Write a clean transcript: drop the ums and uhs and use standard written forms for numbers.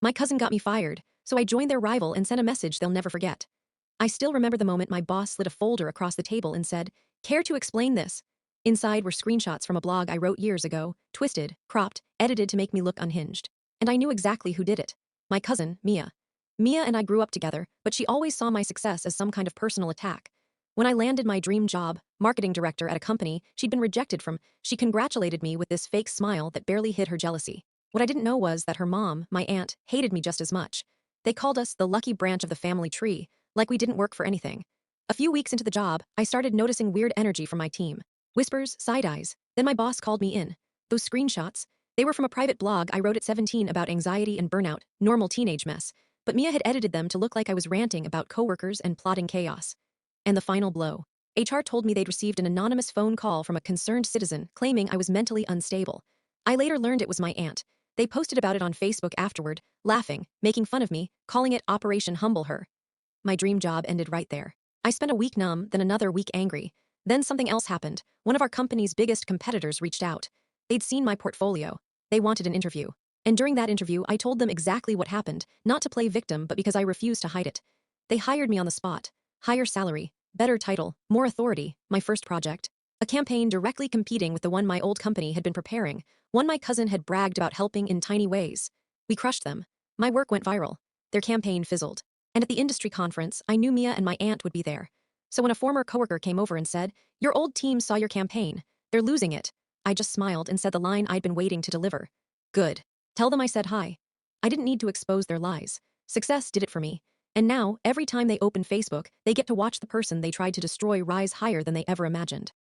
My cousin got me fired, so I joined their rival and sent a message they'll never forget. I still remember the moment my boss slid a folder across the table and said, "Care to explain this?" Inside were screenshots from a blog I wrote years ago, twisted, cropped, edited to make me look unhinged. And I knew exactly who did it. My cousin, Mia. Mia and I grew up together, but she always saw my success as some kind of personal attack. When I landed my dream job, marketing director at a company she'd been rejected from, she congratulated me with this fake smile that barely hid her jealousy. What I didn't know was that her mom, my aunt, hated me just as much. They called us the lucky branch of the family tree, like we didn't work for anything. A few weeks into the job, I started noticing weird energy from my team. Whispers, side eyes. Then my boss called me in. Those screenshots, they were from a private blog I wrote at 17 about anxiety and burnout, normal teenage mess. But Mia had edited them to look like I was ranting about coworkers and plotting chaos. And the final blow. HR told me they'd received an anonymous phone call from a concerned citizen claiming I was mentally unstable. I later learned it was my aunt. They posted about it on Facebook afterward, laughing, making fun of me, calling it Operation Humble Her. My dream job ended right there. I spent a week numb, then another week angry. Then something else happened. One of our company's biggest competitors reached out. They'd seen my portfolio. They wanted an interview. And during that interview, I told them exactly what happened, not to play victim, but because I refused to hide it. They hired me on the spot. Higher salary, better title, more authority, my first project. A campaign directly competing with the one my old company had been preparing, one my cousin had bragged about helping in tiny ways. We crushed them. My work went viral. Their campaign fizzled. And at the industry conference, I knew Mia and my aunt would be there. So when a former coworker came over and said, "Your old team saw your campaign. They're losing it," I just smiled and said the line I'd been waiting to deliver. Good. Tell them I said hi. I didn't need to expose their lies. Success did it for me. And now, every time they open Facebook, they get to watch the person they tried to destroy rise higher than they ever imagined.